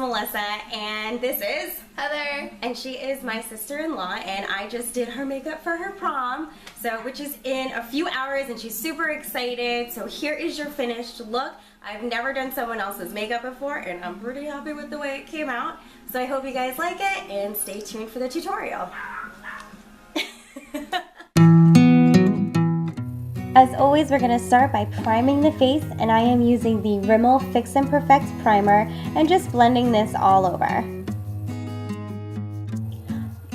Melissa, and this is Heather. And she is my sister-in-law, and I just did her makeup for her prom, which is in a few hours, and she's super excited. So here is your finished look. I've never done someone else's makeup before, and I'm pretty happy with the way it came out. So I hope you guys like it, and stay tuned for the tutorial. As always, we're going to start by priming the face, and I am using the Rimmel Fix and Perfect Primer and just blending this all over.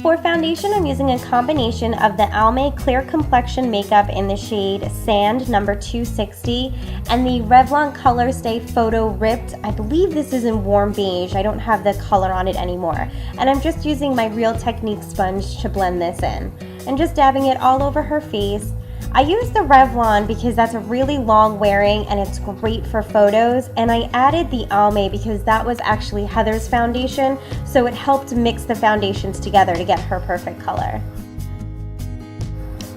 For foundation, I'm using a combination of the Almay Clear Complexion Makeup in the shade Sand number 260 and the Revlon Color Stay Photo Ripped. I believe this is in warm beige. I don't have the color on it anymore. And I'm just using my Real Technique sponge to blend this in. And just dabbing it all over her face. I use the Revlon because that's a really long wearing and it's great for photos, and I added the Almay because that was actually Heather's foundation, so it helped mix the foundations together to get her perfect color.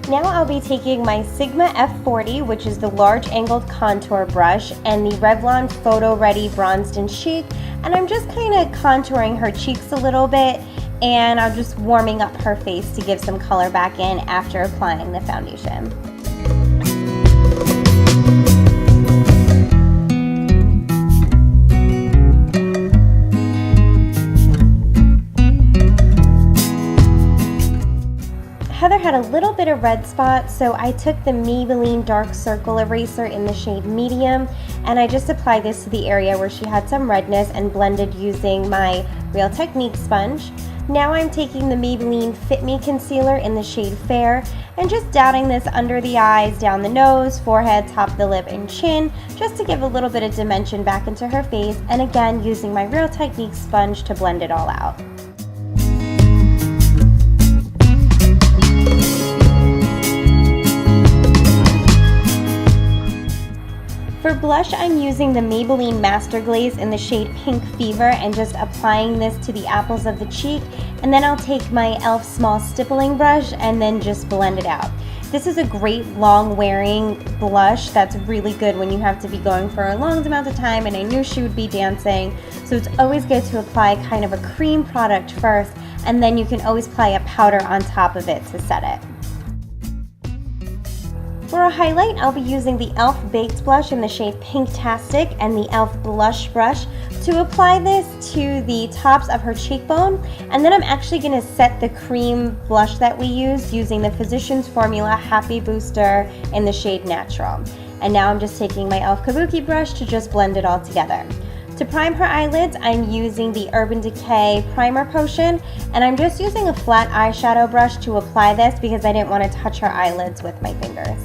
Now I'll be taking my Sigma F40, which is the large angled contour brush, and the Revlon Photo Ready Bronzed and Chic, and I'm just kind of contouring her cheeks a little bit, and I'm just warming up her face to give some color back in after applying the foundation. Heather had a little bit of red spot, so I took the Maybelline Dark Circle Eraser in the shade Medium, and I just applied this to the area where she had some redness and blended using my Real Technique sponge. Now I'm taking the Maybelline Fit Me Concealer in the shade Fair and just dabbing this under the eyes, down the nose, forehead, top of the lip, and chin, just to give a little bit of dimension back into her face, and again using my Real Technique sponge to blend it all out. For blush, I'm using the Maybelline Master Glaze in the shade Pink Fever and just applying this to the apples of the cheek, and then I'll take my e.l.f. small stippling brush and then just blend it out. This is a great long wearing blush that's really good when you have to be going for a long amount of time, and I knew she would be dancing, so it's always good to apply kind of a cream product first, and then you can always apply a powder on top of it to set it. For a highlight, I'll be using the e.l.f. Baked Blush in the shade Pinktastic and the e.l.f. Blush Brush to apply this to the tops of her cheekbone, and then I'm actually going to set the cream blush that we used using the Physicians Formula Happy Booster in the shade Natural. And now I'm just taking my e.l.f. Kabuki brush to just blend it all together. To prime her eyelids, I'm using the Urban Decay Primer Potion, and I'm just using a flat eyeshadow brush to apply this because I didn't want to touch her eyelids with my fingers.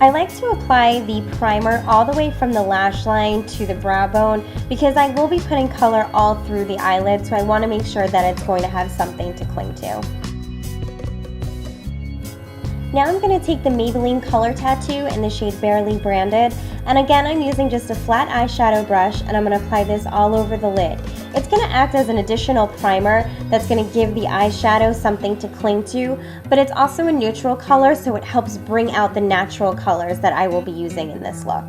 I like to apply the primer all the way from the lash line to the brow bone because I will be putting color all through the eyelid, so I want to make sure that it's going to have something to cling to. Now I'm going to take the Maybelline Color Tattoo in the shade Barely Branded, and again I'm using just a flat eyeshadow brush, and I'm going to apply this all over the lid. It's going to act as an additional primer that's going to give the eyeshadow something to cling to, but it's also a neutral color, so it helps bring out the natural colors that I will be using in this look.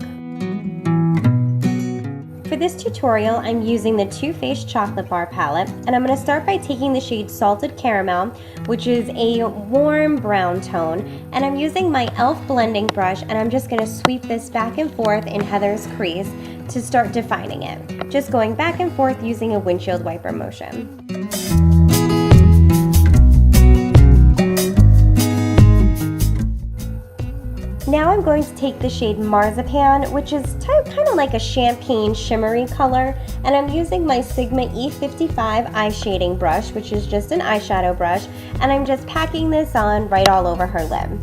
For this tutorial, I'm using the Too Faced Chocolate Bar palette, and I'm going to start by taking the shade Salted Caramel, which is a warm brown tone, and I'm using my e.l.f. blending brush, and I'm just going to sweep this back and forth in Heather's crease to start defining it. Just going back and forth using a windshield wiper motion. Now I'm going to take the shade Marzipan, which is kind of like a champagne shimmery color, and I'm using my Sigma E55 eye shading brush, which is just an eyeshadow brush, and I'm just packing this on right all over her lid.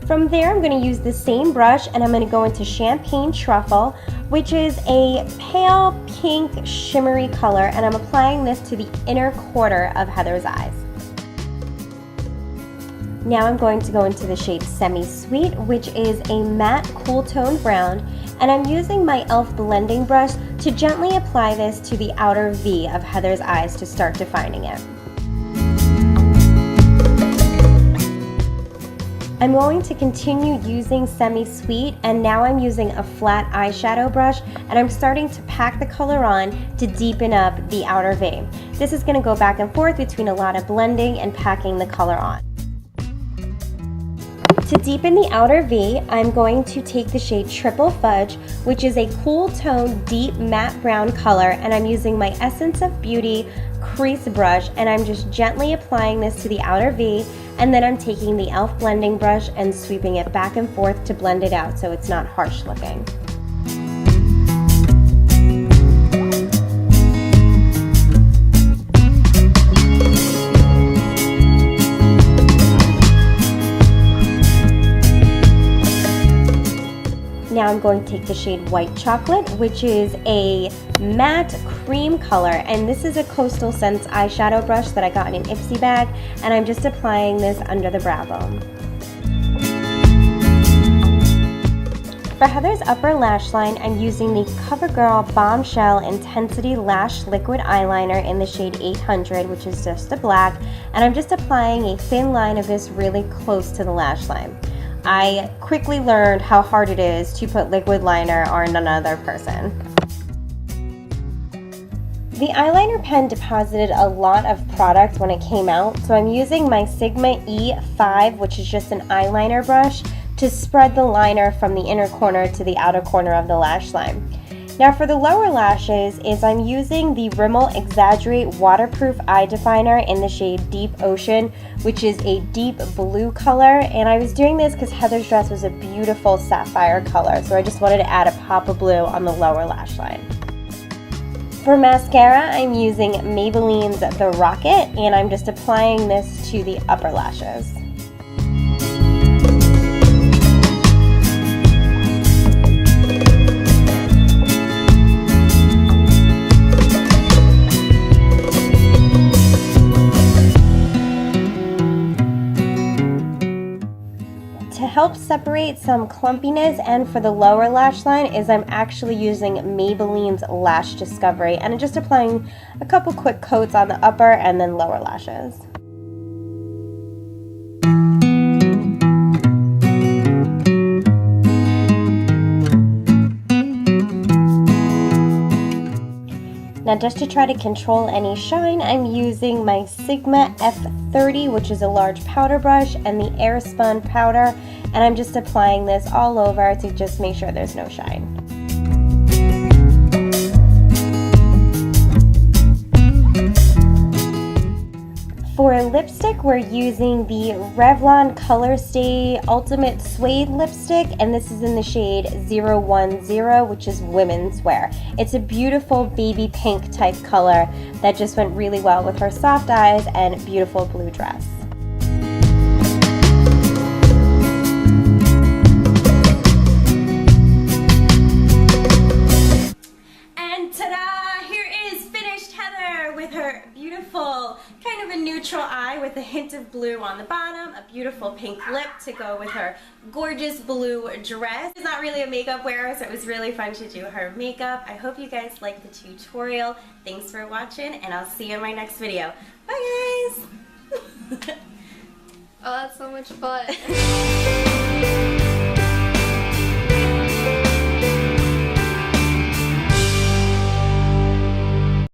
From there, I'm going to use the same brush, and I'm going to go into Champagne Truffle, which is a pale pink shimmery color, and I'm applying this to the inner quarter of Heather's eyes. Now I'm going to go into the shade Semi Sweet, which is a matte cool tone brown, and I'm using my e.l.f. blending brush to gently apply this to the outer V of Heather's eyes to start defining it. I'm going to continue using Semi-Sweet, and now I'm using a flat eyeshadow brush, and I'm starting to pack the color on to deepen up the outer V. This is going to go back and forth between a lot of blending and packing the color on. To deepen the outer V, I'm going to take the shade Triple Fudge, which is a cool tone, deep matte brown color, and I'm using my Essence of Beauty crease brush, and I'm just gently applying this to the outer V, and then I'm taking the e.l.f. blending brush and sweeping it back and forth to blend it out so it's not harsh looking. Now I'm going to take the shade White Chocolate, which is a matte cream color, and this is a Coastal Scents eyeshadow brush that I got in an Ipsy bag, and I'm just applying this under the brow bone. For Heather's upper lash line, I'm using the CoverGirl Bombshell Intensity Lash Liquid Eyeliner in the shade 800, which is just a black, and I'm just applying a thin line of this really close to the lash line. I quickly learned how hard it is to put liquid liner on another person. The eyeliner pen deposited a lot of product when it came out, so I'm using my Sigma E5, which is just an eyeliner brush, to spread the liner from the inner corner to the outer corner of the lash line. Now for the lower lashes I'm using the Rimmel Exaggerate Waterproof Eye Definer in the shade Deep Ocean, which is a deep blue color, and I was doing this because Heather's dress was a beautiful sapphire color, so I just wanted to add a pop of blue on the lower lash line. For mascara, I'm using Maybelline's The Rocket, and I'm just applying this to the upper lashes. To help separate some clumpiness and for the lower lash line I'm actually using Maybelline's Lash Discovery, and I'm just applying a couple quick coats on the upper and then lower lashes. Now just to try to control any shine, I'm using my Sigma F30, which is a large powder brush, and the Airspun powder, and I'm just applying this all over to just make sure there's no shine. For lipstick, we're using the Revlon Colorstay Ultimate Suede Lipstick, and this is in the shade 010, which is women's wear. It's a beautiful baby pink type color that just went really well with her soft eyes and beautiful blue dress. And ta-da! Here is finished Heather with her beautiful kind of a neutral eye with a hint of blue on the bottom, a beautiful pink lip to go with her gorgeous blue dress. She's not really a makeup wearer, so it was really fun to do her makeup. I hope you guys liked the tutorial. Thanks for watching, and I'll see you in my next video. Bye guys! Oh, that's so much fun.